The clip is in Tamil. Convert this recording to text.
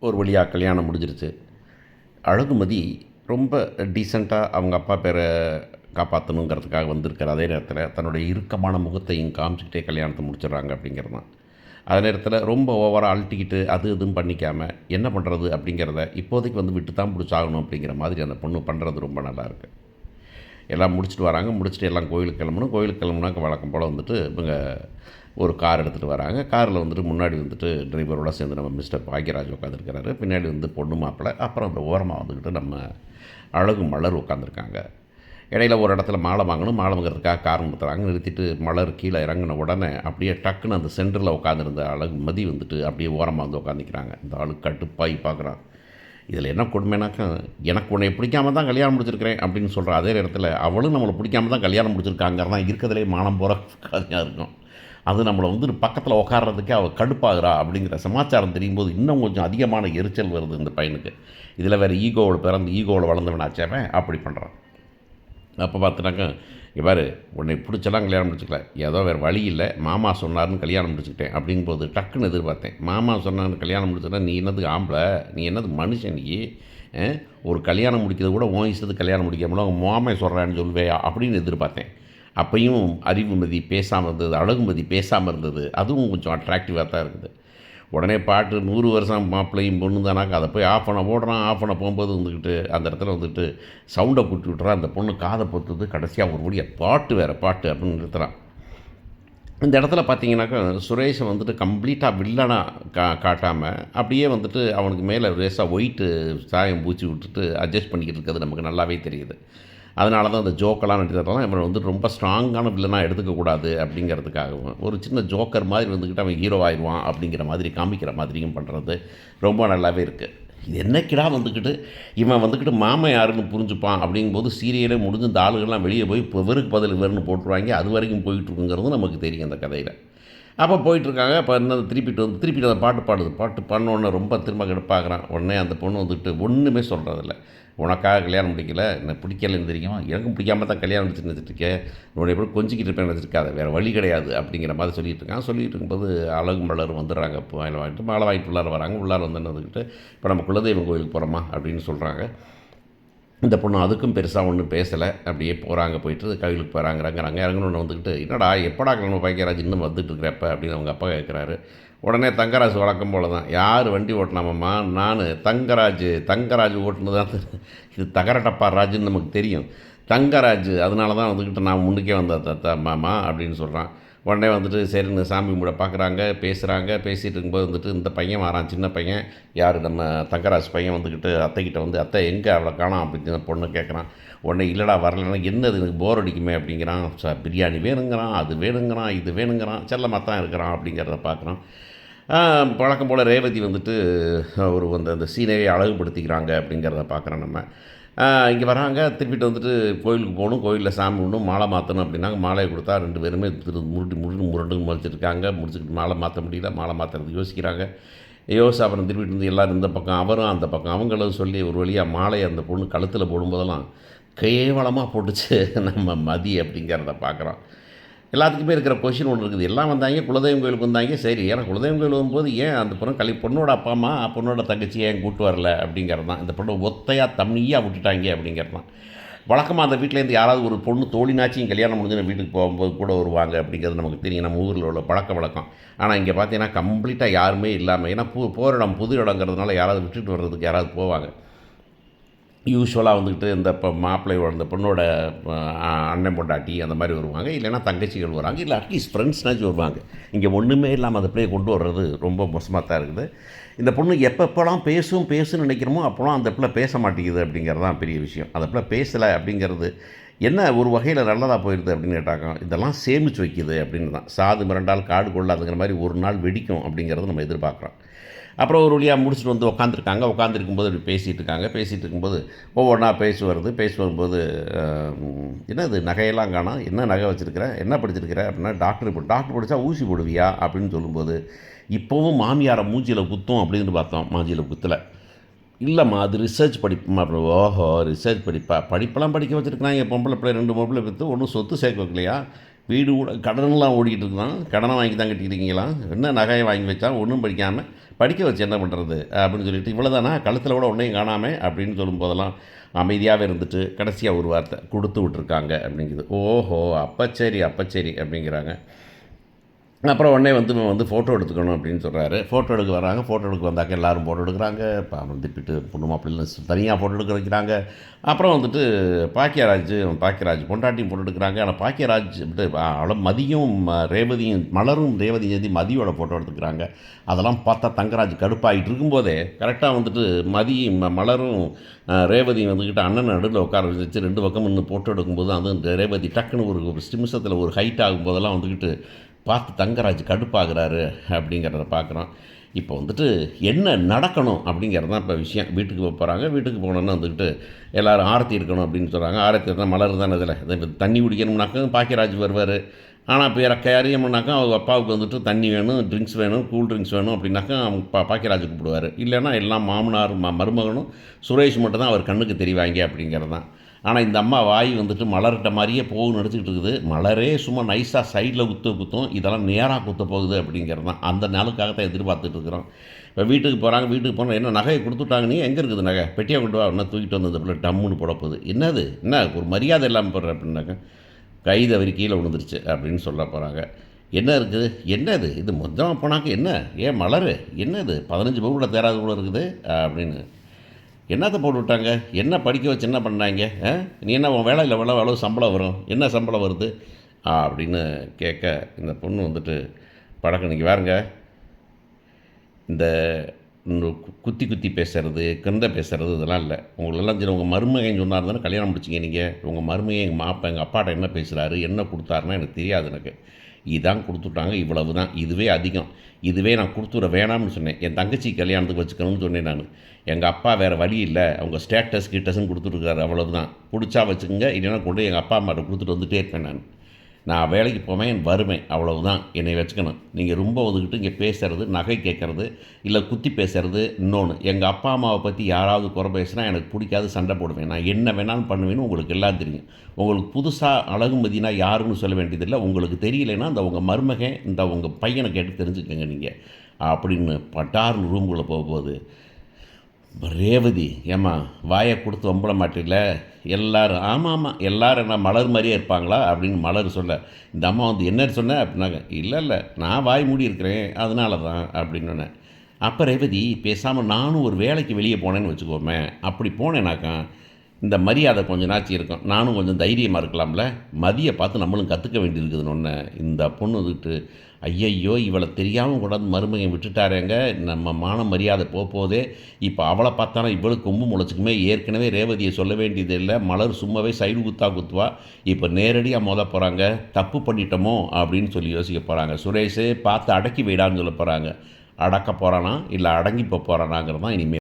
ஒரு வழியாக கல்யாணம் முடிஞ்சிருச்சு. அழகுமதி ரொம்ப டீசென்ட்டாக அவங்க அப்பா பேரை காப்பாற்றணுங்கிறதுக்காக வந்திருக்கிற அதே நேரத்தில் தன்னுடைய இறுக்கமான முகத்தையும் காமிச்சிக்கிட்டே கல்யாணத்தை முடிச்சிடுறாங்க அப்படிங்கிறது தான். அதே நேரத்தில் ரொம்ப ஓவராக அழட்டிக்கிட்டு அது இதுன்னு பண்ணிக்காமல் என்ன பண்ணுறது அப்படிங்கிறத இப்போதைக்கு வந்து விட்டு தான் பிடிச்சாகணும் அப்படிங்கிற மாதிரி அந்த பொண்ணு பண்ணுறது ரொம்ப நல்லாயிருக்கு. எல்லாம் முடிச்சுட்டு வராங்க. முடிச்சுட்டு எல்லாம் கோயிலுக்கு கிளம்பணும். கோயிலுக்கு கிளம்புனாக்க வழக்கம் போல் வந்துட்டு இவங்க ஒரு கார் எடுத்துகிட்டு வராங்க. காரில் வந்துட்டு முன்னாடி வந்துட்டு டிரைவரோட சேர்ந்து நம்ம மிஸ்டர் பாக்யராஜ் உட்காந்துருக்கிறாரு. பின்னாடி வந்து பொண்ணு மாப்பிள்ளை. அப்புறம் அந்த ஓரமாக வந்துக்கிட்டு நம்ம அழகு மலர் உட்காந்துருக்காங்க. இடையில ஒரு இடத்துல மாலை வாங்கணும். மாலை வாங்குறதுக்காக கார் நிறுத்துறாங்க. நிறுத்திட்டு மலர் கீழே இறங்கின உடனே அப்படியே டக்குன்னு அந்த சென்டரில் உட்காந்துருந்த அழகுமதி வந்துட்டு அப்படியே ஓரமாக வந்து உட்காந்துக்கிறாங்க. இந்த ஆளு கட்டுப்பாகி பார்க்குறான். இதில் என்ன கொடுமைனாக்கா, எனக்கு உன்னை பிடிக்காம தான் கல்யாணம் முடிச்சிருக்கிறேன் அப்படின்னு சொல்கிற அதே நேரத்தில் அவளும் நம்மளை பிடிக்காம தான் கல்யாணம் முடிச்சிருக்காங்கிறது தான் இருக்கிறதுலே மானம் போகிற கதையாக இருக்கும். அது நம்மளை வந்து பக்கத்தில் உட்கார்றதுக்கே அவள் கடுப்பாகிறா அப்படிங்கிற சமாச்சாரம் தெரியும் போது இன்னும் கொஞ்சம் அதிகமான எரிச்சல் வருது இந்த பையனுக்கு. இதில் வேறு ஈகோவில் வளர்ந்தவனாச்சாவே அப்படி பண்ணுறான். அப்போ பார்த்துனாக்கா, இங்கே பாரு, உன்னை பிடிச்சலாம் கல்யாணம் முடிச்சுக்கல, ஏதோ வேறு வழி இல்லை, மாமா சொன்னார்னு கல்யாணம் முடிச்சுக்கிட்டேன் அப்படிங்கும்போது டக்குன்னு எதிர்பார்த்தேன். மாமா சொன்னார்னு கல்யாணம் முடிச்சுட்டா நீ என்னது ஆம்பளை, நீ என்னது மனுஷன், நீ ஒரு கல்யாணம் முடிக்கிறது கூட உன் இஷ்டத்துக்கு கல்யாணம் முடிக்காமல உங்கள் மாமே சொல்கிறான்னு சொல்லுவேயா அப்படின்னு எதிர்பார்த்தேன். அப்பையும் அறிவுமதி பேசாமல் இருந்தது, அழகுமதி பேசாமல் இருந்தது. அதுவும் கொஞ்சம் அட்ராக்டிவாக தான் இருக்குது. உடனே பாட்டு 100 வருஷம் மாப்பிள்ளையும் பொண்ணு தானாக்கா, அதை போய் ஆஃப் பண்ண ஓடுறான். ஆஃப் பண்ண போகும்போது வந்துக்கிட்டு அந்த இடத்துல வந்துட்டு சவுண்டை கூட்டி விட்டுறான். அந்த பொண்ணு காதை பொத்துது. கடைசியாக ஒரு வழியாக பாட்டு வேறு பாட்டு அப்படின்னு நிறுத்துறான். இந்த இடத்துல பார்த்தீங்கன்னாக்கா சுரேஷை வந்துட்டு கம்ப்ளீட்டாக வில்லனாக காட்டாமல் அப்படியே வந்துட்டு அவனுக்கு மேலே லேசாக ஒயிட்டு சாயம் பூச்சி விட்டுட்டு அட்ஜஸ்ட் பண்ணிக்கிட்டு இருக்கிறது நமக்கு நல்லாவே தெரியுது. அதனால தான் அந்த ஜோக்கெல்லாம் நடிக்கிறதெல்லாம் இவன் வந்து ரொம்ப ஸ்ட்ராங்கான வில்லனாக எடுத்துக்கக்கூடாது அப்படிங்கிறதுக்காகவும் ஒரு சின்ன ஜோக்கர் மாதிரி வந்துக்கிட்டு அவன் ஹீரோ ஆயிடுவான் அப்படிங்கிற மாதிரி காமிக்கிற மாதிரியும் பண்ணுறது ரொம்ப நல்லாவே இருக்குது. இது என்னைக்கிடா வந்துக்கிட்டு இவன் வந்துக்கிட்டு மாமன் யாருன்னு புரிஞ்சுப்பான் அப்படிங்கும்போது சீரியலே முடிஞ்சு இந்த ஆளுகள்லாம் வெளியே போய் இவருக்கு பதில் இவருன்னு போட்டுருவாங்க. அது வரைக்கும் போயிட்டுருக்குங்கிறது நமக்கு தெரியும் அந்த கதையில். அப்போ போயிட்டுருக்காங்க. அப்போ என்ன திருப்பிட்டு அந்த பாட்டு பாடுது. பாட்டு பாடினோடனே ரொம்ப திரும்ப கெடுப்பாகிறான். உடனே அந்த பொண்ணு வந்துட்டு ஒன்றுமே சொல்கிறதில்ல. உனக்காக கல்யாணம் முடிக்கல, எனக்கு பிடிக்கலன்னு தெரியும், எனக்கும் பிடிக்காம தான் கல்யாணம் முடிச்சுன்னு நினச்சிட்ருக்கேன், உன்னை எப்படி கொஞ்சிக்கிட்டு இருப்பேன் நினச்சிருக்காத, வேறு வழி கிடையாது அப்படிங்கிற மாதிரி சொல்லிகிட்டு இருக்கான். சொல்லிகிட்டு இருக்கும்போது அழகு மலர் வந்துடுறாங்க. இப்போ மாலை வாங்கிட்டு உள்ளார வராங்க. உள்ளார வந்துக்கிட்டு இப்போ நம்ம குலதெய்வம் கோயிலுக்கு போகிறோமா அப்படின்னு சொல்கிறாங்க. இந்த பொண்ணு அதுக்கும் பெருசாக ஒன்றும் பேசலை. அப்படியே போகிறாங்க. போயிட்டு கோயிலுக்கு போகிறாங்கிறாங்க. இறங்கணுன்னு வந்துக்கிட்டு என்னடா எப்படா கிளம்ப பாக்கியராஜ் இன்னும் வந்துட்டு இருக்கிறப்ப அப்படின்னு அவங்க அப்பா கேட்குறாரு. உடனே தங்கராஜ் வழக்கம் போல தான், யார் வண்டி ஓட்டினாமம்மா, நான் தங்கராஜ் ஓட்டுனது தான், இது தகரட்டப்பா ராஜுன்னு நமக்கு தெரியும், தங்கராஜ், அதனால தான் வந்துக்கிட்டு நான் முன்னுக்கே வந்த மாமா அப்படின்னு சொல்கிறான். உடனே வந்துட்டு சரின்னு சாமி கும்பிட பார்க்குறாங்க. பேசிகிட்டு இருக்கும்போது வந்துட்டு இந்த பையன் வரான், சின்ன பையன், யார் நம்ம தங்கராஜ் பையன் வந்துக்கிட்டு அத்தைக்கிட்ட வந்து அத்தை எங்கே அவளை காணோம் அப்படின்னு பொண்ணு கேட்குறான். உடனே இல்லைடா வரலன்னா என்னது எனக்கு போர் அடிக்குமே அப்படிங்கிறான். பிரியாணி வேணுங்கிறான், அது வேணுங்கிறான், இது வேணுங்கிறான், செல்லமாக தான் இருக்கிறான் அப்படிங்கிறத பார்க்குறான். வழக்கம் போல் ரேவதி வந்துட்டு ஒரு அந்த சீனையை அழகுபடுத்திக்கிறாங்க அப்படிங்கிறத பார்க்குறோம் நம்ம. இங்கே வராங்க. திருப்பிட்டு வந்துட்டு கோயிலுக்கு போகணும், கோயிலில் சாமி கும்பிடணும், மாலை மாற்றணும் அப்படின்னாங்க. மாலையை கொடுத்தா 2 பேருமே முரண்டு முழிச்சிருக்காங்க. முடிச்சுக்கிட்டு மாலை மாற்ற முடியல. மாலை மாற்றுறதுக்கு யோசிக்கிறாங்க. அப்புறம் திருப்பிட்டு வந்து எல்லோரும் இந்த பக்கம் அவரும் அந்த பக்கம் அவங்களும் சொல்லி ஒரு வழியாக மாலையை அந்த பொண்ணு கழுத்தில் போடும்போதெல்லாம் கேவலமாக போட்டுச்சு நம்ம மதி அப்படிங்கிறத பார்க்குறோம். எல்லாத்துக்குமே இருக்கிற கொஷின் ஒன்று இருக்குது. எல்லாம் வந்தாங்க, குலதெய்வம் கோயிலுக்கு வந்தாங்க. சரி, ஏன்னா குலதெய்வம் கோயில் வரும்போது ஏன் அந்த பொண்ணோட அப்பா அம்மா பொண்ணோட தங்கச்சி ஏன் கூட்டு வரல அப்படிங்கிறது தான். இந்த பொண்ணு ஒத்தையாக தம்மியாக விட்டுட்டாங்க அப்படிங்கிறது தான். வழக்கமாக அந்த வீட்டிலேருந்து யாராவது ஒரு பொண்ணு தோழினாச்சும் கல்யாணம் முடிஞ்சு வீட்டுக்கு போகும்போது கூட வருவாங்க அப்படிங்கிறது நமக்கு தெரியும், நம்ம ஊரில் உள்ள பழக்க வழக்கம். ஆனால் இங்கே பார்த்தீங்கன்னா கம்ப்ளீட்டாக யாருமே இல்லாமல், ஏன்னா போகிற இடம் புது இடங்கிறதுனால யாராவது விட்டுட்டு வர்றதுக்கு யாராவது போவாங்க. யூஸ்வலாக வந்துக்கிட்டு இந்த இப்போ மாப்பிள்ளையோட இந்த பொண்ணோட அண்ணன் பொண்டாட்டி அந்த மாதிரி வருவாங்க, இல்லைன்னா தங்கச்சிகள் வராங்க, இல்லை அட்லீஸ்ட் ஃப்ரெண்ட்ஸ்னாச்சும் வருவாங்க. இங்கே ஒன்றுமே இல்லாமல் அந்த பிள்ளையை கொண்டு வர்றது ரொம்ப மோசமாக தான் இருக்குது. இந்த பொண்ணு எப்பப்போலாம் பேசுன்னு நினைக்கிறோமோ அப்போலாம் அந்த பிள்ளை பேச மாட்டேங்குது அப்படிங்கிறது தான் பெரிய விஷயம். அந்த பிள்ளை பேசலை அப்படிங்கிறது என்ன ஒரு வகையில் நல்லதாக போயிடுது அப்படின்னு கேட்டாங்க. இதெல்லாம் சேமித்து வைக்கிது அப்படின்னு தான். சாது மிரண்டால் காடு கொள்ளாதுங்கிற மாதிரி ஒரு நாள் வெடிக்கும் அப்படிங்கிறது நம்ம எதிர்பார்க்குறோம். அப்புறம் ஒரு வழியாக முடிச்சுட்டு வந்து உட்காந்துருக்காங்க. உட்காந்துருக்கும்போது அப்படி பேசிகிட்டு இருக்கும்போது ஒவ்வொன்றா பேசி வரும்போது என்னது நகையெல்லாம் காணோம், என்ன நகை வச்சுருக்கிற, என்ன படிச்சிருக்கிற அப்படின்னா டாக்டர் படித்தா ஊசி போடுவியா அப்படின்னு சொல்லும்போது இப்போவும் மாமியாரை மூஞ்சியில் குத்தும் அப்படின்னு பார்த்தோம். மூஞ்சியில் குத்தலை. இல்லைம்மா அது ரிசர்ச் படிப்புமா அப்படி. ஓஹோ, ரிசர்ச் படிப்பெல்லாம் படிக்க வச்சுருக்கிறாங்க. பொம்பளை பிள்ளை 2 பொம்பளை பெற்று ஒன்றும் சொத்து சேர்க்க வைக்கலையா, வீடு கூட கடன்லாம் ஓடிக்கிட்டு இருக்குதான். கடனை வாங்கி தான் கட்டிக்கிறீங்களா? என்ன நகையை வாங்கி வச்சா ஒன்றும் படிக்காமல் படிக்க வச்சு என்ன பண்ணுறது அப்படின்னு சொல்லிட்டு, இவ்வளோதானா கழுத்தில் கூட ஒன்றையும் காணாமல் அப்படின்னு சொல்லும்போதெல்லாம் அமைதியாகவே இருந்துட்டு கடைசியாக ஒரு வார்த்தை கொடுத்து விட்ருக்காங்க அப்படிங்குது. ஓஹோ, அப்போ சரி அப்போ சரி அப்படிங்கிறாங்க. அப்புறம் உடனே வந்து ஃபோட்டோ எடுத்துக்கணும் அப்படின்னு சொல்கிறாரு. ஃபோட்டோ எடுக்க வராங்க. ஃபோட்டோ எடுக்க வந்தாக்க எல்லோரும் ஃபோட்டோ எடுக்கிறாங்க. திப்பிட்டு பொண்ணு மாப்பிள்ளைன்னு தனியாக ஃபோட்டோ எடுக்க வைக்கிறாங்க. அப்புறம் வந்துட்டு பாக்கியராஜ் பொண்டாட்டியும் ஃபோட்டோ எடுக்கிறாங்க. ஆனால் பாக்கியராஜ் மதியும் ரேவதியும் மலரும் ரேவதியும் சேர்ந்து மதியோட ஃபோட்டோ எடுத்துக்கிறாங்க. அதெல்லாம் பார்த்தா தங்கராஜ் கடுப்பாகிட்டு இருக்கும்போதே கரெக்டாக வந்துட்டு மலரும் ரேவதியும் வந்துக்கிட்டு அண்ணன் நடுவில் உட்கார வச்சு 2 பக்கம் நின்று ஃபோட்டோ எடுக்கும்போது அது ரேவதி டக்குன்னு ஒரு நிமிஷத்தில் ஒரு ஹைட் ஆகும்போதெல்லாம் வந்துக்கிட்டு பார்த்து தங்கராஜ் கடுப்பாகிறாரு அப்படிங்கிறத பார்க்குறோம். இப்போ வந்துட்டு என்ன நடக்கணும் அப்படிங்கிறது தான் இப்போ விஷயம். வீட்டுக்கு போகிறாங்க. வீட்டுக்கு போனோன்னா வந்துக்கிட்டு எல்லோரும் ஆரத்தி இருக்கணும் அப்படின்னு சொல்கிறாங்க. ஆரத்தி இருந்தால் மலர் தானே இதில் இப்போ தண்ணி குடிக்கணும்னாக்கா பாக்கியராஜ் வருவார். ஆனால் இப்போ யாரையம்னாக்கா அவங்க அப்பாவுக்கு வந்துட்டு தண்ணி வேணும், ட்ரிங்க்ஸ் வேணும், கூல் ட்ரிங்க்ஸ் வேணும் அப்படின்னாக்கா அவங்க பாக்கியராஜ் கூப்பிடுவார். இல்லைன்னா எல்லாம் மாமனார் மருமகனும் சுரேஷ் மட்டும் தான் அவர் கண்ணுக்கு தெரிவாங்க அப்படிங்கிறது தான். ஆனால் இந்த அம்மா வாய் வந்துட்டு மலர்கிட்ட மாதிரியே போகுன்னு நினச்சிக்கிட்டு இருக்குது. மலரே சும்மா நைஸாக சைடில் குத்தும், இதெல்லாம் நேராக குத்த போகுது அப்படிங்கிறது தான். அந்த நாளுக்காக தான் எதிர்பார்த்துட்டு இருக்கிறோம். இப்போ வீட்டுக்கு போகிறாங்க. வீட்டுக்கு போனால் என்ன நகையை கொடுத்துட்டாங்க. நீ எங்கே இருக்குது நகை? பெட்டியை கொண்டு வா. என்ன தூக்கிட்டு வந்து இந்த பிள்ளை டம்முன்னு போட போகுது. என்னது என்ன ஒரு மரியாதை இல்லாமல் போடுற அப்படின்னாக்க கை தவறி கீழே விழுந்துருச்சு அப்படின்னு சொல்ல போகிறாங்க. என்ன இருக்குது? என்னது இது மொத்தமாக போனாக்க என்ன? ஏன் மலர் என்னது 15 பவுனில் தேராது கூட இருக்குது அப்படின்னு என்னத்தை போட்டு விட்டாங்க? என்ன படிக்க வச்சு என்ன பண்ணாங்க? நீ என்ன உன் வேலையில் எவ்வளோ சம்பளம் வரும்? என்ன சம்பளம் வருது அப்படின்னு கேட்க இந்த பொண்ணு வந்துட்டு பழக்கம் பாருங்க, இந்த குத்தி பேசுகிறது கிண்ட பேசுகிறது இதெல்லாம் இல்லை. உங்களெல்லாம் சரி உங்கள் மருமகன் சொன்னார் தானே கல்யாணம் முடிச்சிங்க. நீங்கள் உங்கள் மருமகன் எங்கள் மாப்பா எங்கள் அப்பாட்ட என்ன பேசுகிறாரு என்ன கொடுத்தாருன்னா எனக்கு தெரியாது. எனக்கு இதான் கொடுத்துட்டாங்க, இவ்வளவு தான், இதுவே அதிகம், இதுவே நான் கொடுத்துட வேணாம்னு சொன்னேன். என் தங்கச்சி கல்யாணத்துக்கு வச்சுக்கணும்னு சொன்னேன் நான். எங்கள் அப்பா வேறு வழி இல்லை, அவங்க ஸ்டேட்டஸ் கிட்டஸ்ன்னு கொடுத்துருக்காரு, அவ்வளவு தான், பிடிச்சா வச்சுக்கோங்க, இல்லைன்னா கொண்டு எங்கள் அப்பா அம்மாட்ட கொடுத்துட்டு வந்துகிட்டே இருப்பேன். நான் வேலைக்கு போவேன் வருவேன், அவ்வளவு தான், என்னை வச்சுக்கணும். நீங்கள் ரொம்ப ஒதுக்கிட்டு இங்கே பேசுகிறது, நகை கேட்குறது, இல்லை குத்தி பேசுகிறது. இன்னொன்று, எங்கள் அப்பா அம்மாவை பற்றி யாராவது குறை பேசுனா எனக்கு பிடிக்காது, சண்டை போடுவேன். நான் என்ன வேணாலும் பண்ணுவேன்னு உங்களுக்கு எல்லாம் தெரியும். உங்களுக்கு புதுசாக அழகுமதினா யாருன்னு சொல்ல வேண்டியதில்லை. உங்களுக்கு தெரியலைன்னா இந்த உங்கள் மருமகன் இந்த உங்கள் பையனை கேட்டு தெரிஞ்சுக்கோங்க நீங்கள் அப்படின்னு பட்டார்னு ரூம்குள்ளே போகும்போது ரேவதி, ஏம்மா வாயை கொடுத்து வம்பள மாட்டில்ல எல்லோரும்? ஆமாம் எல்லோரும் என்ன மலர் மாதிரியே இருப்பாங்களா அப்படின்னு மலர் சொல்ல, இந்த அம்மா வந்து என்ன சொன்னேன் அப்படின்னாங்க. இல்லை நான் வாய் மூடி இருக்கிறேன் அதனால தான் அப்படின்னு. அப்போ ரேவதி, பேசாமல் நானும் ஒரு வேலைக்கு வெளியே போனேன்னு வச்சுக்கோமே, அப்படி போனேனாக்கா இந்த மரியாதை கொஞ்சம் நாச்சி இருக்கும், நானும் கொஞ்சம் தைரியமாக இருக்கலாம்ல, மதியை பார்த்து நம்மளும் கற்றுக்க வேண்டியிருக்குதுன்னு ஒன்று. இந்த பொண்ணு வந்துட்டு ஐயையோ இவளை தெரியாமல் கொண்டாந்து மருமகன் விட்டுட்டாரேங்க, நம்ம மான மரியாதை போதே, இப்போ அவளை பார்த்தானா இவளுக்கு கொம்பு முளைச்சிக்குமே, ஏற்கனவே ரேவதியை சொல்ல வேண்டியது இல்லை, மலர் சும்மாவே சைடு குத்துவா, இப்போ நேரடியாக மோத போகிறாங்க, தப்பு பண்ணிட்டோமோ அப்படின்னு சொல்லி யோசிக்க போகிறாங்க. சுரேஷே பார்த்து அடக்கி வைடான்னு சொல்ல போகிறாங்க. அடக்க போகிறானா இல்லை அடங்கி போகிறானாங்கிறது தான் இனிமேல்.